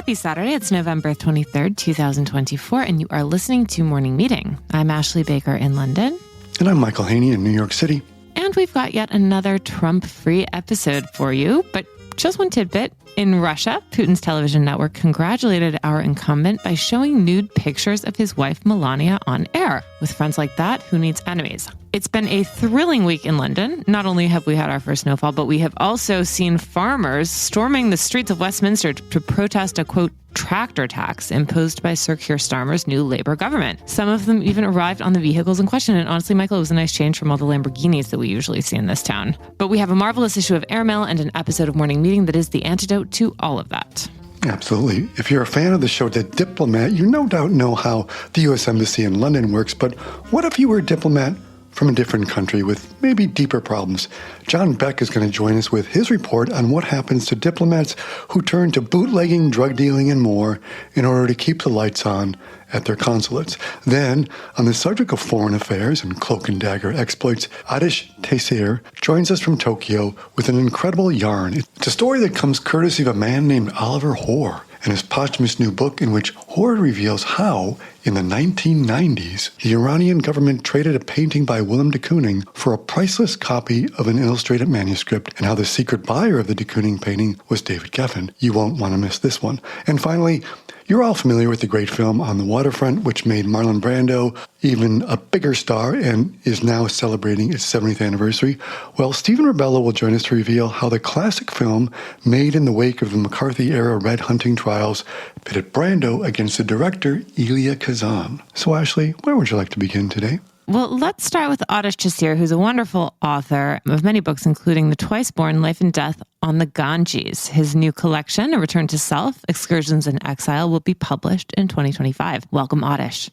Happy Saturday. It's November 23rd, 2024, and you are listening to Morning Meeting. I'm Ashley Baker in London. And I'm Michael Haney in New York City. And we've got yet another Trump-free episode for you, but just one tidbit. In Russia, Putin's television network congratulated our incumbent by showing nude pictures of his wife Melania on air. With friends like that, who needs enemies? It's been a thrilling week in London. Not only have we had our first snowfall, but we have also seen farmers storming the streets of Westminster to protest a, quote, tractor tax imposed by Sir Keir Starmer's new Labour government. Some of them even arrived on the vehicles in question. And honestly, Michael, it was a nice change from all the Lamborghinis that we usually see in this town. But we have a marvelous issue of Airmail and an episode of Morning Meeting that is the antidote to all of that. Absolutely. If you're a fan of the show The Diplomat, you no doubt know how the U.S. Embassy in London works. But what if you were a diplomat from a different country with maybe deeper problems? John Beck is going to join us with his report on what happens to diplomats who turn to bootlegging, drug dealing, and more in order to keep the lights on at their consulates. Then, on the subject of foreign affairs and cloak and dagger exploits, Adish Taysir joins us from Tokyo with an incredible yarn. It's a story that comes courtesy of a man named Oliver Hoare and his posthumous new book, in which Hoare reveals how, in the 1990s, the Iranian government traded a painting by Willem de Kooning for a priceless copy of an illustrated manuscript, and how the secret buyer of the de Kooning painting was David Geffen. You won't want to miss this one. And finally, you're all familiar with the great film On the Waterfront, which made Marlon Brando even a bigger star and is now celebrating its 70th anniversary. Well, Stephen Rebello will join us to reveal how the classic film, made in the wake of the McCarthy-era red hunting trials, pitted Brando against the director Elia Kazan. So, Ashley, where would you like to begin today? Well, let's start with Adish Taysir, who's a wonderful author of many books, including The Twice-Born Life and Death on the Ganges. His new collection, A Return to Self, Excursions in Exile, will be published in 2025. Welcome, Adish.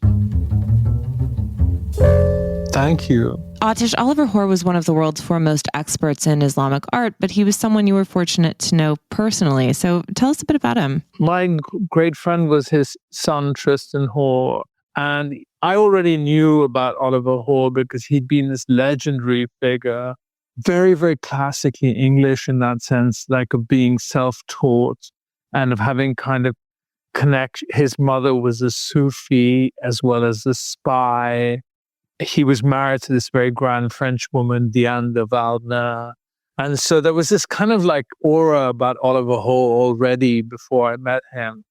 Thank you. Adish, Oliver Hoare was one of the world's foremost experts in Islamic art, but he was someone you were fortunate to know personally. So tell us a bit about him. My great friend was his son, Tristan Hoare. And I already knew about Oliver Hoare because he'd been this legendary figure, very, very classically English in that sense, like of being self-taught and of having kind of his mother was a Sufi as well as a spy. He was married to this very grand French woman, Diane de Valdner. And so there was this kind of like aura about Oliver Hoare already before I met him.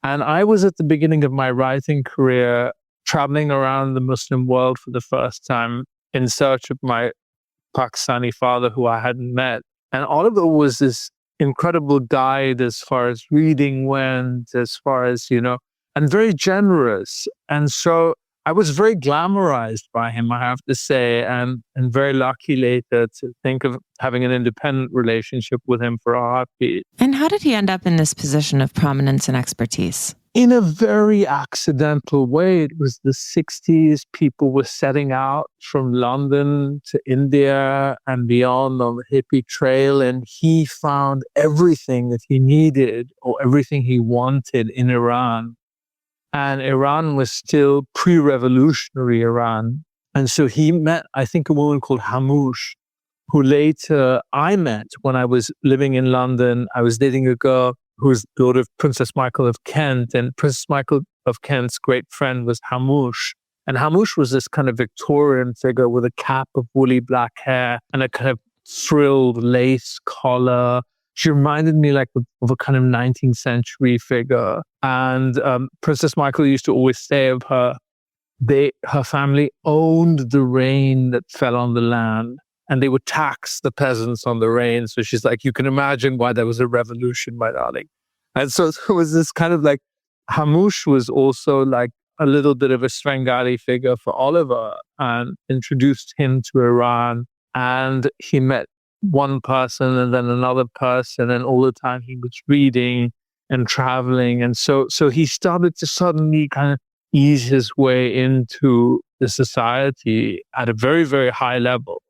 And I was at the beginning of my writing career traveling around the Muslim world for the first time in search of my Pakistani father who I hadn't met. And Oliver was this incredible guide as far as reading went, as far as, and very generous. And so I was very glamorized by him, I have to say, and very lucky later to think of having an independent relationship with him for a heartbeat. And how did he end up in this position of prominence and expertise? In a very accidental way. It was the 60s. People were setting out from London to India and beyond on the hippie trail, and he found everything that he needed or everything he wanted in Iran. And Iran was still pre-revolutionary Iran. And so he met, I think, a woman called Hamouche, who later I met when I was living in London. I was dating a girl who was the daughter of Princess Michael of Kent. And Princess Michael of Kent's great friend was Hamouche. And Hamouche was this kind of Victorian figure with a cap of woolly black hair and a kind of frilled lace collar. She reminded me like of a kind of 19th century figure. And Princess Michael used to always say of her, her family owned the rain that fell on the land, and they would tax the peasants on the rain. So she's like, you can imagine why there was a revolution, my darling. And so there was this kind of like, Hamouche was also like a little bit of a Svengali figure for Oliver and introduced him to Iran. And he met one person and then another person, and all the time he was reading and traveling. And so he started to suddenly kind of ease his way into the society at a very, very high level.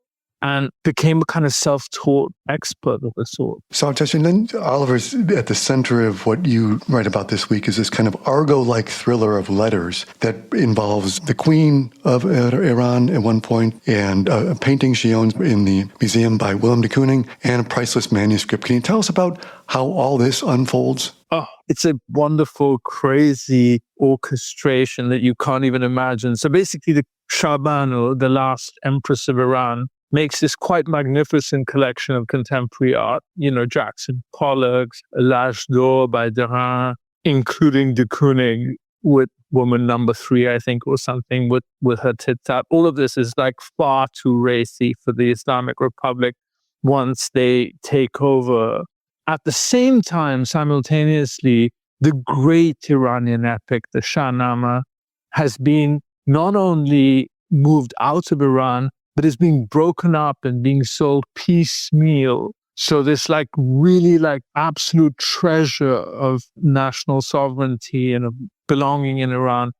and became a kind of self-taught expert of the sort. So, and then Oliver's at the center of what you write about this week is this kind of Argo-like thriller of letters that involves the Queen of Iran at one point, and a painting she owns in the museum by Willem de Kooning, and a priceless manuscript. Can you tell us about how all this unfolds? Oh, it's a wonderful, crazy orchestration that you can't even imagine. So basically, the Shah Banu, the last empress of Iran, makes this quite magnificent collection of contemporary art, Jackson Pollock's, L'Âge d'Or by Derain, including de Kooning with woman number 3, I think, or something, with her tits out. All of this is like far too racy for the Islamic Republic once they take over. At the same time, simultaneously, the great Iranian epic, the Shahnameh, has been not only moved out of Iran, but is being broken up and being sold piecemeal. So this really absolute treasure of national sovereignty and of belonging in Iran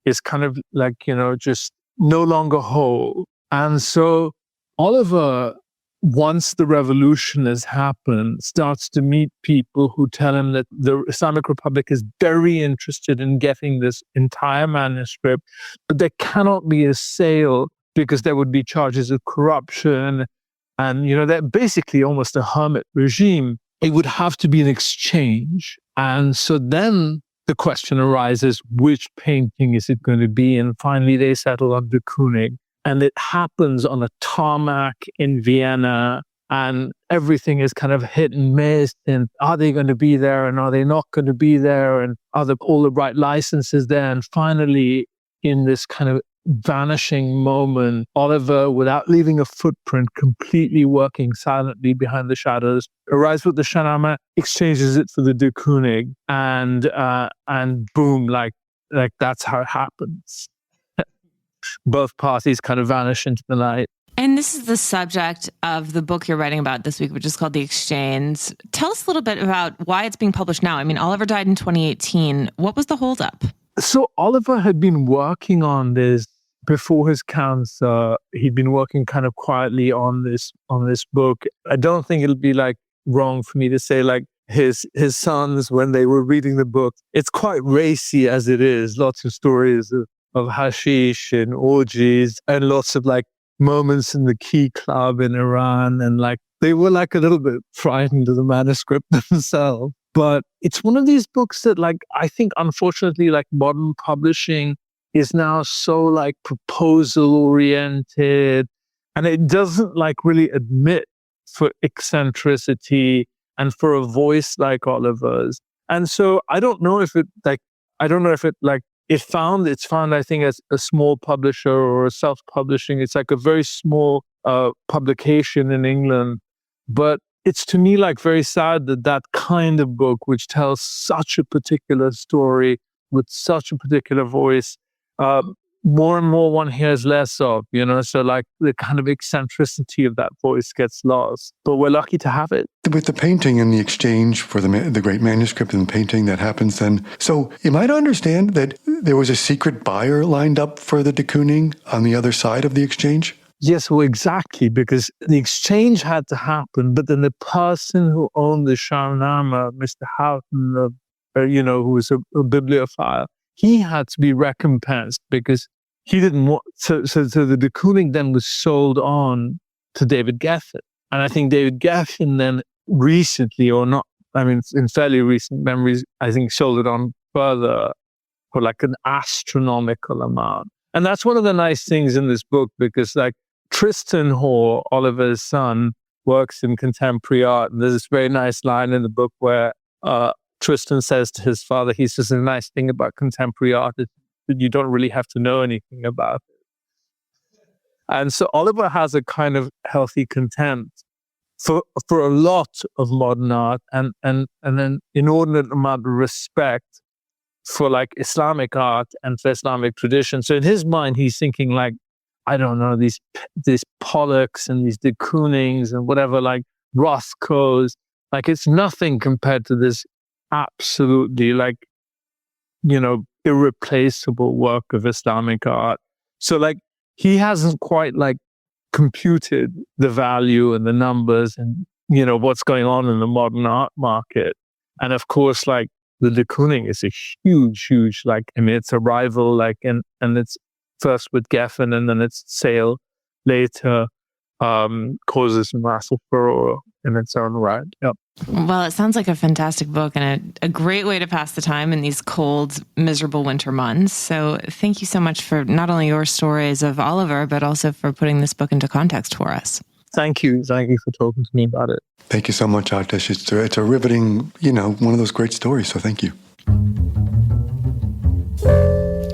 is kind of just no longer whole. And so Oliver, once the revolution has happened, starts to meet people who tell him that the Islamic Republic is very interested in getting this entire manuscript, but there cannot be a sale because there would be charges of corruption. And, they're basically almost a hermit regime. It would have to be an exchange. And so then the question arises, which painting is it going to be? And finally, they settle on de Kooning. And it happens on a tarmac in Vienna. And everything is kind of hit and miss. And are they going to be there? And are they not going to be there? And are all the right licenses there? And finally, in this kind of vanishing moment, Oliver, without leaving a footprint, completely working silently behind the shadows, arrives with the Shahnameh, exchanges it for the de Kooning, and boom, like that's how it happens. Both parties kind of vanish into the night. And this is the subject of the book you're writing about this week, which is called The Exchange. Tell us a little bit about why it's being published now. I mean, Oliver died in 2018. What was the holdup? So Oliver had been working on this before his cancer. He'd been working kind of quietly on this book. I don't think it'll be wrong for me to say his sons, when they were reading the book, it's quite racy as it is. Lots of stories of hashish and orgies and lots of moments in the Key Club in Iran. And they were a little bit frightened of the manuscript themselves. But it's one of these books that I think, unfortunately, modern publishing is now so proposal oriented, and it doesn't really admit for eccentricity and for a voice like Oliver's. And so I don't know if it it's found, I think, as a small publisher or a self-publishing. It's a very small publication in England. But it's to me very sad that kind of book, which tells such a particular story with such a particular voice, more and more one hears less of, so the kind of eccentricity of that voice gets lost. But we're lucky to have it. With the painting and the exchange for the great manuscript and the painting that happens then, so am I to understand that there was a secret buyer lined up for the de Kooning on the other side of the exchange? Yes, well, exactly, because the exchange had to happen, but then the person who owned the Shahnameh, Mr. Houghton, who was a bibliophile, he had to be recompensed because he didn't want. So the de Kooning then was sold on to David Geffen, and I think David Geffen then recently, or not, in fairly recent memories, I think sold it on further for an astronomical amount. And that's one of the nice things in this book, because Tristan Hoare, Oliver's son, works in contemporary art. And there's this very nice line in the book where Tristan says to his father, he says, the nice thing about contemporary art is that you don't really have to know anything about it. And so Oliver has a kind of healthy contempt for a lot of modern art, and an inordinate amount of respect for Islamic art and for Islamic tradition. So in his mind, he's thinking I don't know, these Pollocks and these de Koonings and whatever, Rothkos, it's nothing compared to this absolutely irreplaceable work of Islamic art. So he hasn't quite computed the value and the numbers and, what's going on in the modern art market. And of course, like the de Kooning is a huge, it's a rival, and it's first with Geffen and then its sale later causes massive furore in its own right. Yep. Well, it sounds like a fantastic book and a great way to pass the time in these cold, miserable winter months. So thank you so much for not only your stories of Oliver, but also for putting this book into context for us. Thank you. Thank you for talking to me about it. Thank you so much, Aktash. It's a riveting, one of those great stories. So thank you.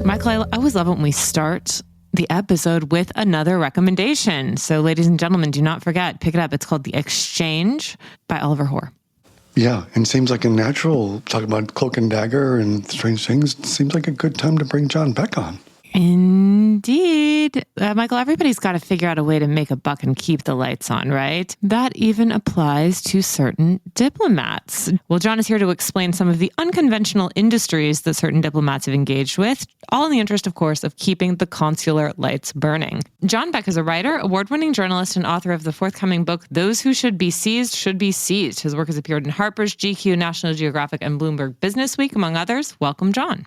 Michael, I always love it when we start the episode with another recommendation. So ladies and gentlemen, do not forget, pick it up. It's called The Exchange by Oliver Hoare. Yeah, and seems like a natural, talking about Cloak and Dagger and strange things, it seems like a good time to bring John Beck on. Indeed. Michael, everybody's got to figure out a way to make a buck and keep the lights on, right? That even applies to certain diplomats. Well, John is here to explain some of the unconventional industries that certain diplomats have engaged with, all in the interest, of course, of keeping the consular lights burning. John Beck is a writer, award-winning journalist, and author of the forthcoming book, Those Who Should Be Seized Should Be Seized. His work has appeared in Harper's, GQ, National Geographic, and Bloomberg Businessweek, among others. Welcome, John.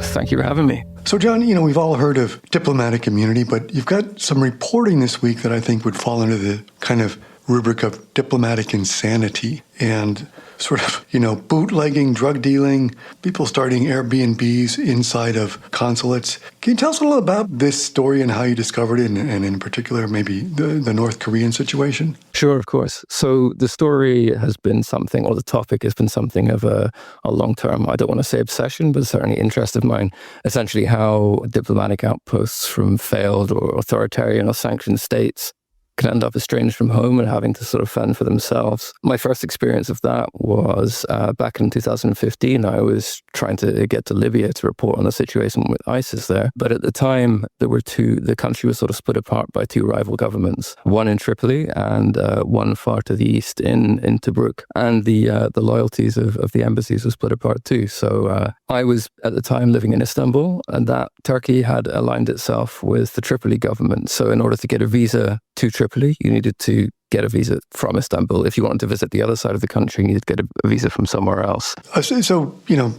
Thank you for having me. So, John, we've all heard of diplomatic immunity, but you've got some reporting this week that I think would fall under the kind of rubric of diplomatic insanity and sort of, bootlegging, drug dealing, people starting Airbnbs inside of consulates. Can you tell us a little about this story and how you discovered it, and in particular, maybe the North Korean situation? Sure, of course. So the story has been something, or the topic has been something of a long-term, I don't want to say obsession, but certainly interest of mine. Essentially how diplomatic outposts from failed or authoritarian or sanctioned states can end up estranged from home and having to sort of fend for themselves. My first experience of that was back in 2015. I was trying to get to Libya to report on the situation with ISIS there. But at the time, the country was sort of split apart by two rival governments, one in Tripoli and one far to the east in Tobruk. And the loyalties of the embassies were split apart too. So I was at the time living in Istanbul, and that Turkey had aligned itself with the Tripoli government. So in order to get a visa to Tripoli, you needed to get a visa from Istanbul. If you wanted to visit the other side of the country, you needed to get a visa from somewhere else. So,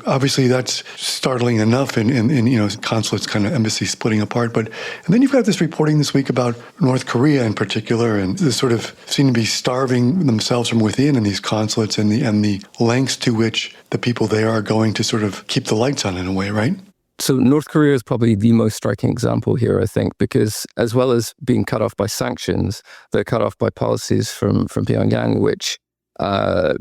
obviously that's startling enough in consulates, kind of embassies splitting apart. And then you've got this reporting this week about North Korea in particular, and they sort of seem to be starving themselves from within in these consulates and the lengths to which the people there are going to sort of keep the lights on in a way, right? So North Korea is probably the most striking example here, I think, because as well as being cut off by sanctions, they're cut off by policies from Pyongyang, which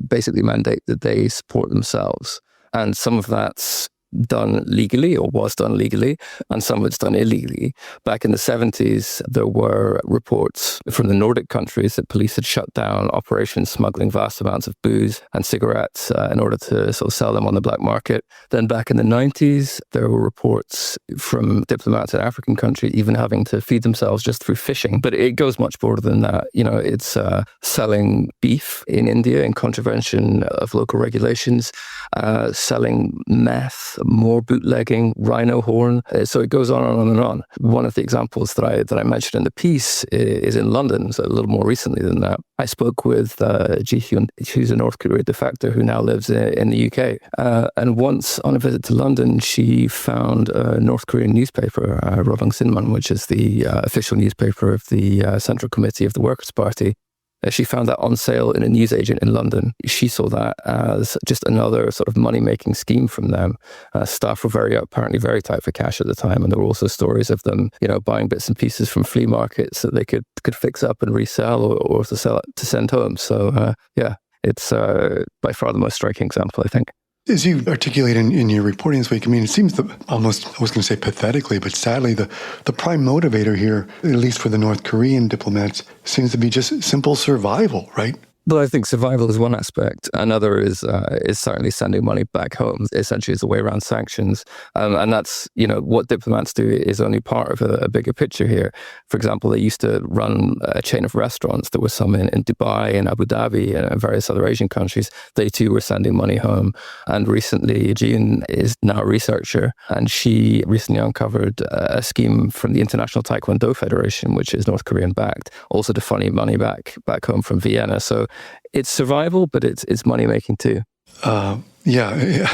basically mandate that they support themselves. And some of that's done legally or was done legally, and some of it's done illegally. Back in the 70s, there were reports from the Nordic countries that police had shut down operations smuggling vast amounts of booze and cigarettes in order to sort of sell them on the black market. Then back in the 90s, there were reports from diplomats in African countries even having to feed themselves just through fishing. But it goes much broader than that. It's selling beef in India in contravention of local regulations, selling meth, more bootlegging, rhino horn. So it goes on and on and on. One of the examples that I mentioned in the piece is in London, so a little more recently than that. I spoke with Ji Hyun, who's a North Korea de facto who now lives in the UK. And once on a visit to London, she found a North Korean newspaper, Rodong Sinmun, which is the official newspaper of the Central Committee of the Workers' Party. She found that on sale in a newsagent in London. She saw that as just another sort of money-making scheme from them. Staff were apparently very tight for cash at the time, and there were also stories of them, buying bits and pieces from flea markets that they could fix up and resell or to send home. So it's by far the most striking example, I think. As you articulate in your reporting this week, it seems almost, I was going to say pathetically, but sadly, the prime motivator here, at least for the North Korean diplomats, seems to be just simple survival, right? Well, I think survival is one aspect. Another is certainly sending money back home, essentially as a way around sanctions. And that's, what diplomats do is only part of a bigger picture here. For example, they used to run a chain of restaurants. There were some in Dubai and Abu Dhabi and various other Asian countries. They too were sending money home. And recently, Jean is now a researcher, and she recently uncovered a scheme from the International Taekwondo Federation, which is North Korean backed, also to funnel money back home from Vienna. So it's survival, but it's money making too. Yeah.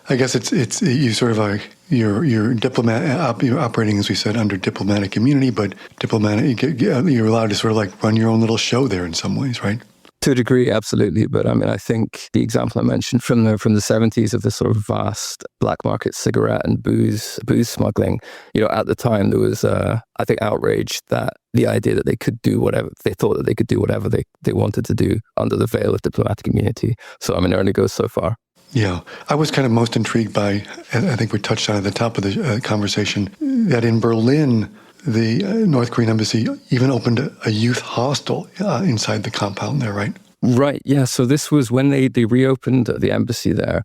I guess it's you sort of like you're diplomat, you're operating, as we said, under diplomatic immunity, but you're allowed to sort of like run your own little show there in some ways, right? To a degree, absolutely. But I mean, I think the example I mentioned from the 70s of this sort of vast black market cigarette and booze smuggling, at the time there was, I think, outrage that the idea that they could do whatever, they thought that they could do whatever they wanted to do under the veil of diplomatic immunity. So I mean, it only goes so far. Yeah. I was kind of most intrigued by, I think we touched on at the top of the conversation, that in Berlin, the North Korean embassy even opened a youth hostel inside the compound there, right? Right, yeah. So this was when they reopened the embassy there.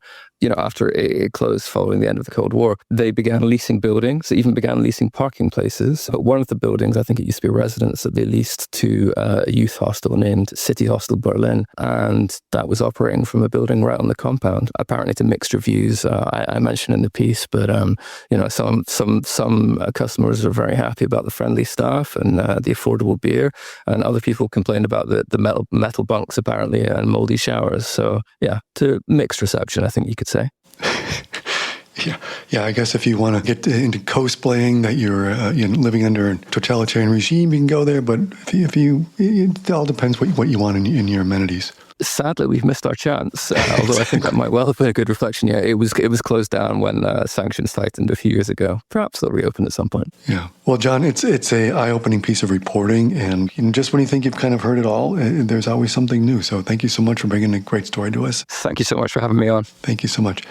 After it closed following the end of the Cold War, they began leasing buildings, even began leasing parking places. But one of the buildings, I think it used to be a residence that they leased to a youth hostel named City Hostel Berlin. And that was operating from a building right on the compound, apparently to mixed reviews. I mentioned in the piece, but, some customers are very happy about the friendly staff and the affordable beer. And other people complained about the metal bunks, apparently, and moldy showers. So, yeah, to mixed reception, I think you could say. Yeah. I guess if you want to get into cosplaying that you're living under a totalitarian regime, you can go there. But it all depends what you want in your amenities. Sadly, we've missed our chance. Although I think that might well have been a good reflection. Yeah, it was closed down when sanctions tightened a few years ago. Perhaps they'll reopen at some point. Yeah. Well, John, it's a eye-opening piece of reporting, and just when you think you've kind of heard it all, there's always something new. So thank you so much for bringing a great story to us. Thank you so much for having me on. Thank you so much.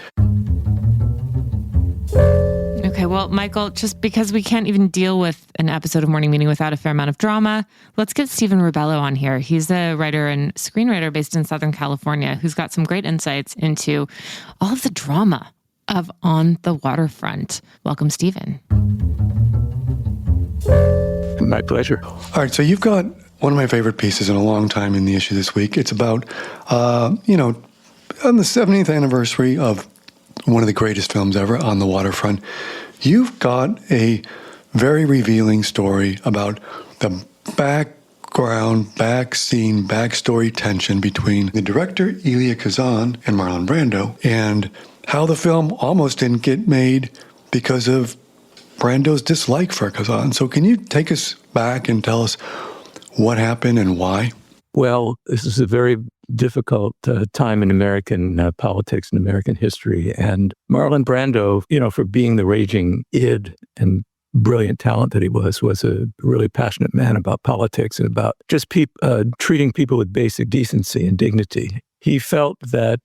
Okay, well, Michael, just because we can't even deal with an episode of Morning Meeting without a fair amount of drama, let's get Stephen Ribello on here. He's a writer and screenwriter based in Southern California who's got some great insights into all of the drama of On the Waterfront. Welcome, Stephen. My pleasure. All right, so you've got one of my favorite pieces in a long time in the issue this week. It's about, on the 70th anniversary of one of the greatest films ever, On the Waterfront, you've got a very revealing story about the background, backscene, backstory tension between the director, Elia Kazan, and Marlon Brando, and how the film almost didn't get made because of Brando's dislike for Kazan. So can you take us back and tell us what happened and why? Well, this is a very difficult time in American politics and American history. And Marlon Brando, for being the raging id and brilliant talent that he was a really passionate man about politics and about just treating people with basic decency and dignity. He felt that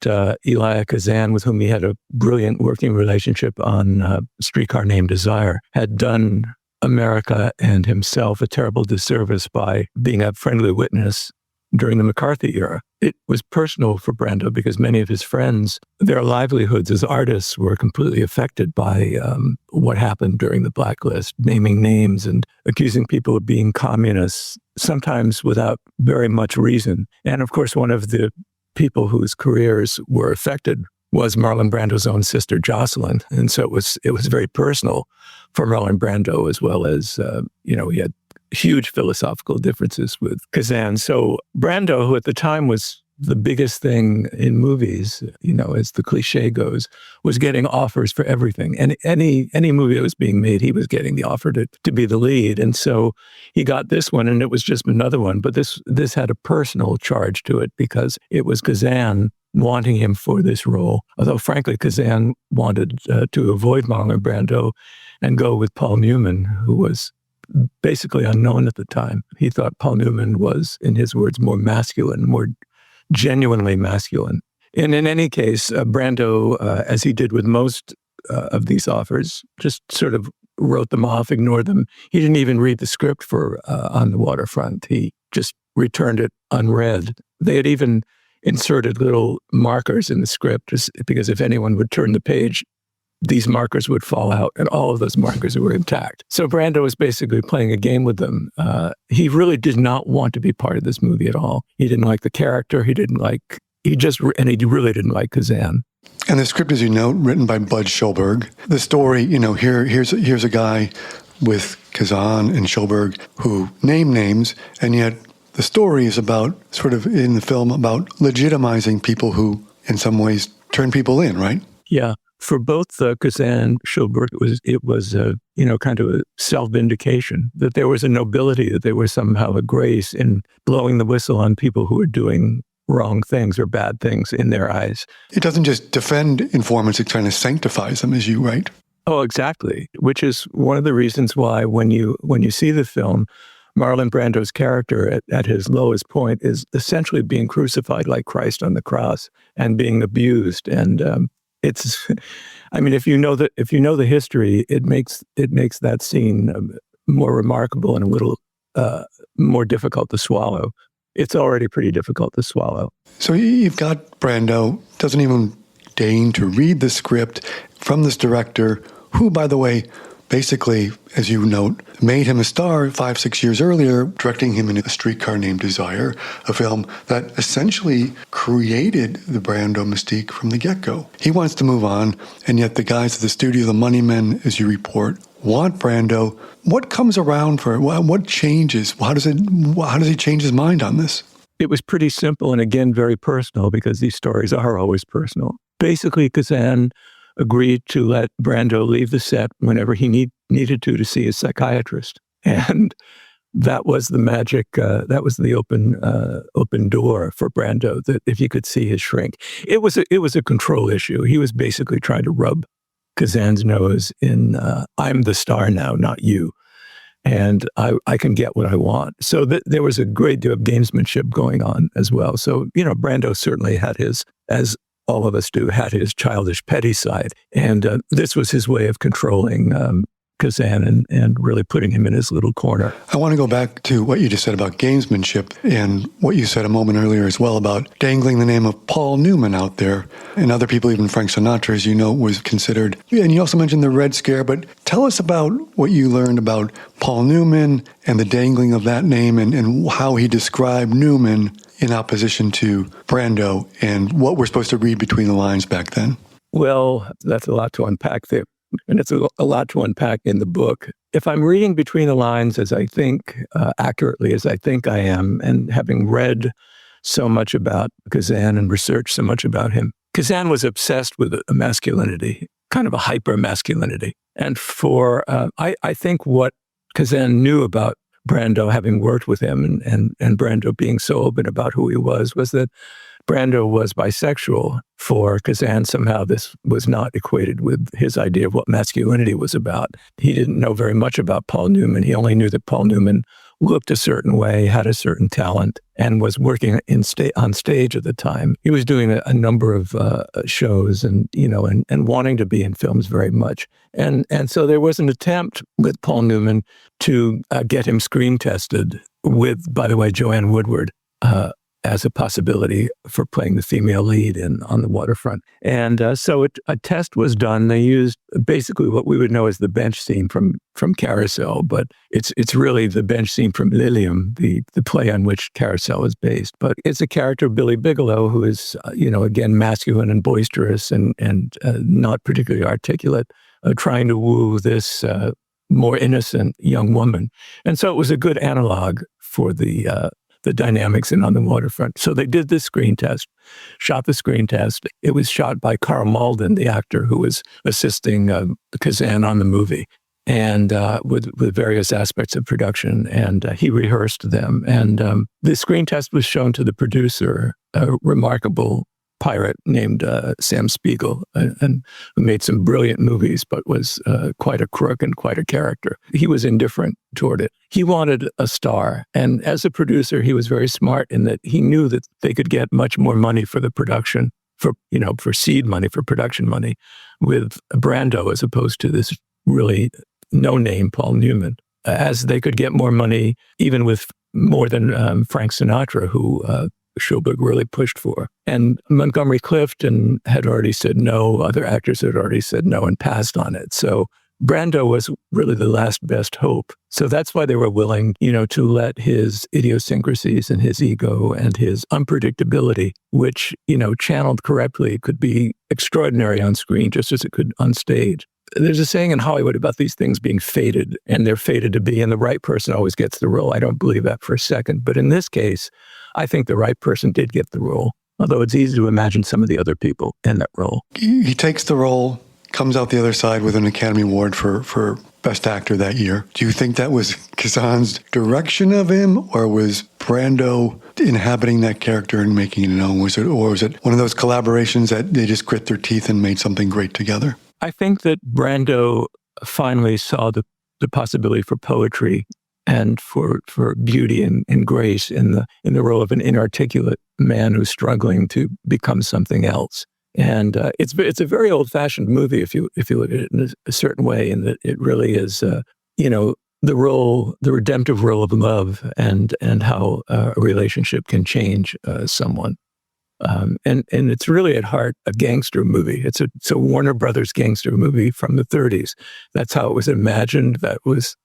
Elia Kazan, with whom he had a brilliant working relationship on Streetcar Named Desire, had done America and himself a terrible disservice by being a friendly witness during the McCarthy era. It was personal for Brando because many of his friends, their livelihoods as artists were completely affected by what happened during the blacklist, naming names and accusing people of being communists, sometimes without very much reason. And of course, one of the people whose careers were affected was Marlon Brando's own sister, Jocelyn. And so it was very personal for Marlon Brando, as well as, he had huge philosophical differences with Kazan. So Brando, who at the time was the biggest thing in movies, as the cliche goes, was getting offers for everything. And any movie that was being made, he was getting the offer to be the lead. And so he got this one, and it was just another one. But this had a personal charge to it because it was Kazan wanting him for this role. Although, frankly, Kazan wanted to avoid Marlon Brando and go with Paul Newman, who was basically unknown at the time. He thought Paul Newman was, in his words, more masculine, more genuinely masculine. And in any case, Brando, as he did with most of these offers, just sort of wrote them off, ignored them. He didn't even read the script for On the Waterfront. He just returned it unread. They had even inserted little markers in the script because if anyone would turn the page, these markers would fall out, and all of those markers were intact. So Brando was basically playing a game with them. He really did not want to be part of this movie at all. He didn't like the character. He really didn't like Kazan. And the script, as you note, written by Bud Schulberg. The story, here's a guy with Kazan and Schulberg who name names, and yet the story is about, sort of in the film, about legitimizing people who, in some ways, turn people in, right? Yeah. For both Kazan and Schulberg, it was kind of a self-vindication that there was a nobility, that there was somehow a grace in blowing the whistle on people who were doing wrong things or bad things in their eyes. It doesn't just defend informants, it kind of sanctifies them, as you write. Oh, exactly. Which is one of the reasons why when you see the film, Marlon Brando's character at his lowest point is essentially being crucified like Christ on the cross and being abused. And it's, I mean, if you know the history, it makes that scene more remarkable and a little more difficult to swallow. It's already pretty difficult to swallow. So you've got Brando, doesn't even deign to read the script from this director, who, by the way, basically, as you note, made him a star 5-6 years earlier, directing him in A Streetcar Named Desire, a film that essentially created the Brando mystique from the get-go. He wants to move on, and yet the guys at the studio, the money men, as you report, want Brando. What comes around for it? What changes? How does he change his mind on this? It was pretty simple and, again, very personal, because these stories are always personal. Basically, Kazan agreed to let Brando leave the set whenever he needed to see his psychiatrist. And that was the magic, that was the open door for Brando, that if he could see his shrink. It was a control issue. He was basically trying to rub Kazan's nose in, I'm the star now, not you. And I can get what I want. So there was a great deal of gamesmanship going on as well. So, Brando certainly had his, as all of us do, had his childish, petty side. And this was his way of controlling Kazan and really putting him in his little corner. I want to go back to what you just said about gamesmanship and what you said a moment earlier as well about dangling the name of Paul Newman out there. And other people, even Frank Sinatra, as you know, was considered. And you also mentioned the Red Scare, but tell us about what you learned about Paul Newman and the dangling of that name and how he described Newman in opposition to Brando and what we're supposed to read between the lines back then. Well, that's a lot to unpack there. And it's a lot to unpack in the book. If I'm reading between the lines as I think, accurately as I think I am, and having read so much about Kazan and researched so much about him, Kazan was obsessed with a masculinity, kind of a hyper-masculinity. And I think what Kazan knew about Brando, having worked with him, and Brando being so open about who he was that Brando was bisexual. For Kazan, somehow this was not equated with his idea of what masculinity was about. He didn't know very much about Paul Newman. He only knew that Paul Newman looked a certain way, had a certain talent, and was working on stage at the time. He was doing a number of shows and wanting to be in films very much. And so there was an attempt with Paul Newman to get him screen tested with, by the way, Joanne Woodward, as a possibility for playing the female lead On the Waterfront. And so a test was done. They used basically what we would know as the bench scene from Carousel, but it's really the bench scene from Lilium, the play on which Carousel is based. But it's a character, Billy Bigelow, who is, again, masculine and boisterous and not particularly articulate, trying to woo this more innocent young woman. And so it was a good analog for the dynamics in On the Waterfront. So they did this screen test, shot the screen test. It was shot by Carl Malden, the actor who was assisting Kazan on the movie, and with various aspects of production. And he rehearsed them. And the screen test was shown to the producer, a remarkable pirate named Sam Spiegel, and who made some brilliant movies, but was quite a crook and quite a character. He was indifferent toward it. He wanted a star. And as a producer, he was very smart in that he knew that they could get much more money for the production, for seed money, for production money, with Brando as opposed to this really no-name Paul Newman, as they could get more money even with more than Frank Sinatra, who Spielberg really pushed for. And Montgomery Clifton had already said no. Other actors had already said no and passed on it. So Brando was really the last best hope. So that's why they were willing, to let his idiosyncrasies and his ego and his unpredictability, which, channeled correctly, could be extraordinary on screen just as it could on stage. There's a saying in Hollywood about these things being fated, and they're fated to be, and the right person always gets the role. I don't believe that for a second. But in this case, I think the right person did get the role, although it's easy to imagine some of the other people in that role. He takes the role, comes out the other side with an Academy Award for Best Actor that year. Do you think that was Kazan's direction of him, or was Brando inhabiting that character and making it known? Was it one of those collaborations that they just grit their teeth and made something great together? I think that Brando finally saw the possibility for poetry and for beauty and grace in the role of an inarticulate man who's struggling to become something else. And it's a very old-fashioned movie if you look at it in a certain way, in that it really is the redemptive role of love and how a relationship can change someone. And it's really at heart a gangster movie. It's a Warner Brothers gangster movie from the 30s. That's how it was imagined. That was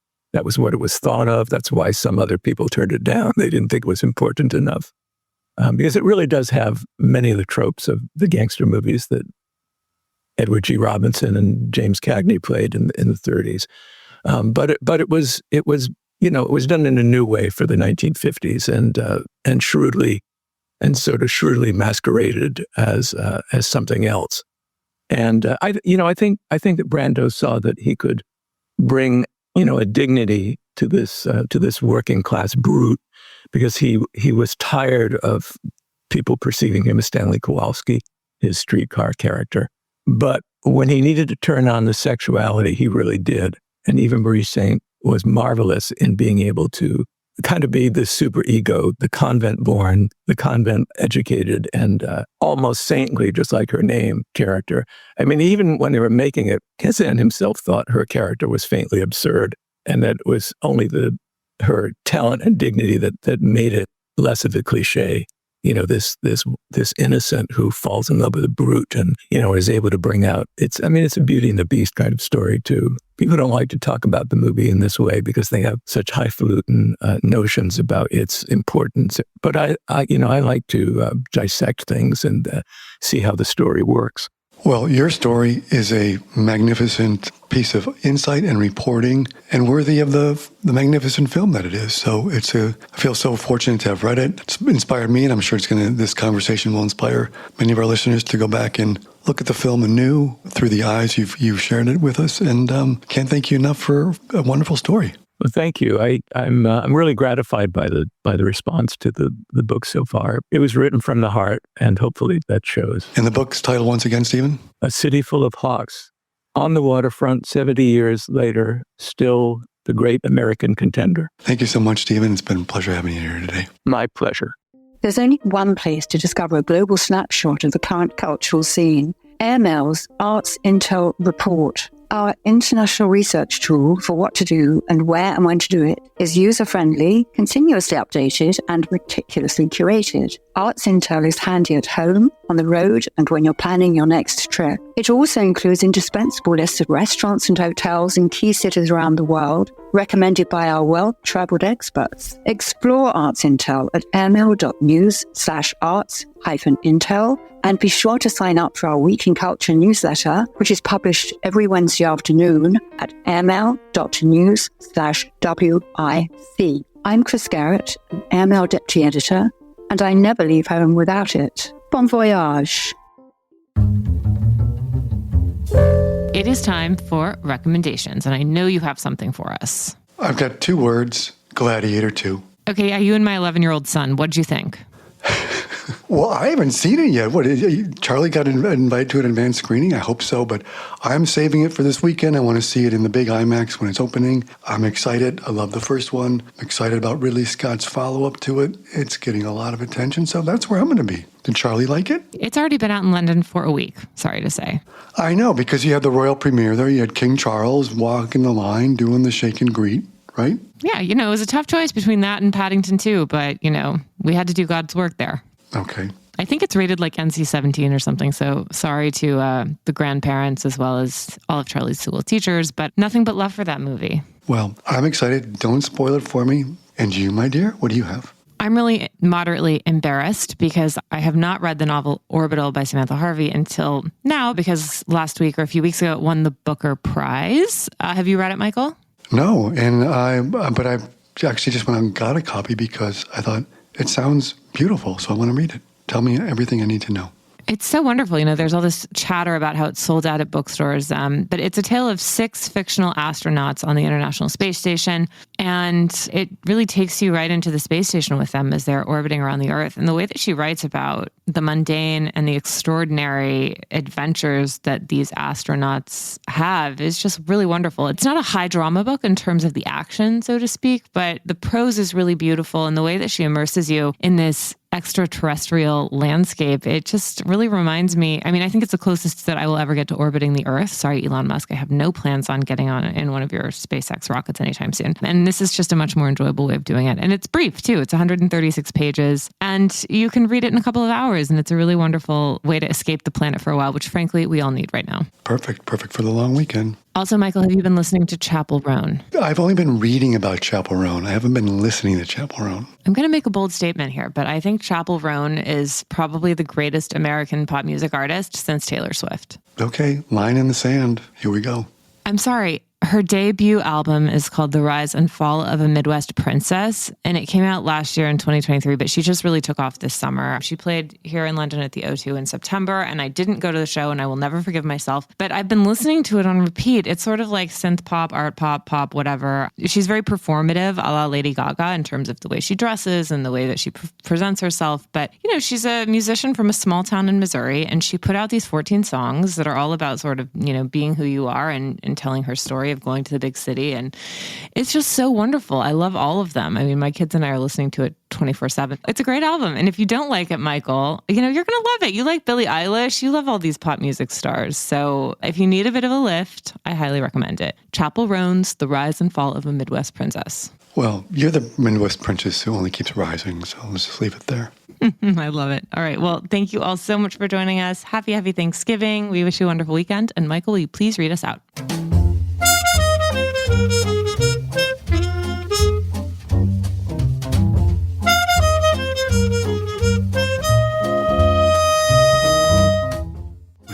what it was thought of. That's why some other people turned it down. They didn't think it was important enough. Because it really does have many of the tropes of the gangster movies that Edward G. Robinson and James Cagney played in the 30s. But it was done in a new way for the 1950s and shrewdly shrewdly masqueraded as something else. And I think that Brando saw that he could bring a dignity to this working class brute, because he was tired of people perceiving him as Stanley Kowalski, his streetcar character. But when he needed to turn on the sexuality, he really did. And Eva Marie Saint was marvelous in being able to kind of be the super ego, the convent-born, the convent-educated, and almost saintly, just like her name, character. I mean, even when they were making it, Kazan himself thought her character was faintly absurd, and that it was only her talent and dignity that made it less of a cliche. This innocent who falls in love with a brute and, is able to bring out, it's a Beauty and the Beast kind of story too. People don't like to talk about the movie in this way because they have such highfalutin notions about its importance. But I like to dissect things and see how the story works. Well, your story is a magnificent piece of insight and reporting, and worthy of the magnificent film that it is. So I feel so fortunate to have read it. It's inspired me, and I'm sure this conversation will inspire many of our listeners to go back and look at the film anew through the eyes you've shared it with us. And can't thank you enough for a wonderful story. Well, thank you. I'm really gratified by the response to the book so far. It was written from the heart, and hopefully that shows. And the book's title once again, Stephen? A City Full of Hawks. On the waterfront, 70 years later, still the great American contender. Thank you so much, Stephen. It's been a pleasure having you here today. My pleasure. There's only one place to discover a global snapshot of the current cultural scene. AML's Arts Intel Report. Our international research tool for what to do and where and when to do it is user-friendly, continuously updated, and meticulously curated. Arts Intel is handy at home, on the road, and when you're planning your next trip. It also includes indispensable lists of restaurants and hotels in key cities around the world, recommended by our well-traveled experts. Explore Arts Intel at ml.news/arts-intel, and be sure to sign up for our Week in Culture newsletter, which is published every Wednesday afternoon at ml.news/WIC. I'm Chris Garrett, ML Deputy Editor, and I never leave home without it. Bon voyage. It is time for recommendations, and I know you have something for us. I've got 2 words, Gladiator 2. Okay, yeah, you and my 11-year-old son, what'd you think? Well, I haven't seen it yet. Charlie got invited to an advanced screening? I hope so, but I'm saving it for this weekend. I want to see it in the big IMAX when it's opening. I'm excited. I love the first one. I'm excited about Ridley Scott's follow-up to it. It's getting a lot of attention, so that's where I'm going to be. Did Charlie like it? It's already been out in London for a week, sorry to say. I know, because you had the royal premiere there. You had King Charles walking the line, doing the shake and greet, right? Yeah, it was a tough choice between that and Paddington 2, but, we had to do God's work there. Okay. I think it's rated like NC-17 or something. So sorry to the grandparents as well as all of Charlie's school teachers, but nothing but love for that movie. Well, I'm excited. Don't spoil it for me. And you, my dear, what do you have? I'm really moderately embarrassed because I have not read the novel Orbital by Samantha Harvey until now, because last week or a few weeks ago it won the Booker Prize. Have you read it, Michael? No, but I actually just went out and got a copy because I thought it sounds beautiful, so I want to read it. Tell me everything I need to know. It's so wonderful. You know, there's all this chatter about how it's sold out at bookstores, but it's a tale of 6 fictional astronauts on the International Space Station, and it really takes you right into the space station with them as they're orbiting around the Earth. And the way that she writes about the mundane and the extraordinary adventures that these astronauts have is just really wonderful. It's not a high drama book in terms of the action, so to speak, but the prose is really beautiful, and the way that she immerses you in this extraterrestrial landscape, it just really reminds me, I mean, I think it's the closest that I will ever get to orbiting the Earth. Sorry, Elon Musk, I have no plans on getting on in one of your SpaceX rockets anytime soon. And this is just a much more enjoyable way of doing it. And it's brief too. It's 136 pages and you can read it in a couple of hours. And it's a really wonderful way to escape the planet for a while, which frankly, we all need right now. Perfect for the long weekend. Also, Michael, have you been listening to Chapel Roan? I've only been reading about Chapel Roan. I haven't been listening to Chapel Roan. I'm going to make a bold statement here, but I think Chapel Roan is probably the greatest American pop music artist since Taylor Swift. Okay, line in the sand. Here we go. I'm sorry. Her debut album is called The Rise and Fall of a Midwest Princess, and it came out last year in 2023, but she just really took off this summer. She played here in London at the O2 in September, and I didn't go to the show, and I will never forgive myself, but I've been listening to it on repeat. It's sort of like synth pop, art pop, whatever. She's very performative, a la Lady Gaga, in terms of the way she dresses and the way that she presents herself, but, you know, she's a musician from a small town in Missouri, and she put out these 14 songs that are all about sort of, you know, being who you are and telling her story of going to the big city. And it's just so wonderful. I love all of them. I mean, my kids and I are listening to it 24/7. It's a great album. And if you don't like it, Michael, you know, you're going to love it. You like Billie Eilish. You love all these pop music stars. So if you need a bit of a lift, I highly recommend it. Chapel Roan's The Rise and Fall of a Midwest Princess. Well, you're the Midwest princess who only keeps rising. So let's just leave it there. I love it. All right. Well, thank you all so much for joining us. Happy Thanksgiving. We wish you a wonderful weekend. And Michael, will you please read us out?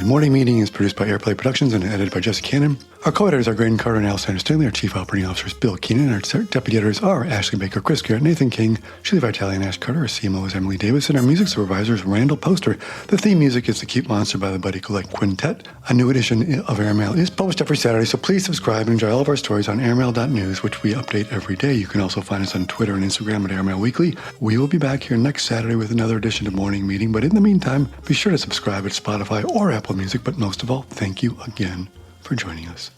Morning Meeting is produced by Airplay Productions and edited by Jesse Cannon. Our co-editors are Graydon Carter and Alexander Stanley. Our chief operating officer is Bill Keenan. Our deputy editors are Ashley Baker, Chris Garrett, Nathan King, Shirley Vitale, and Ash Carter. Our CMO is Emily Davis, and our music supervisor is Randall Poster. The theme music is The Cute Monster by the Buddy Collect Quintet. A new edition of Airmail is published every Saturday, so please subscribe and enjoy all of our stories on airmail.news, which we update every day. You can also find us on Twitter and Instagram at Airmail Weekly. We will be back here next Saturday with another edition of Morning Meeting, but in the meantime, be sure to subscribe at Spotify or Apple Music, but most of all, thank you again for joining us.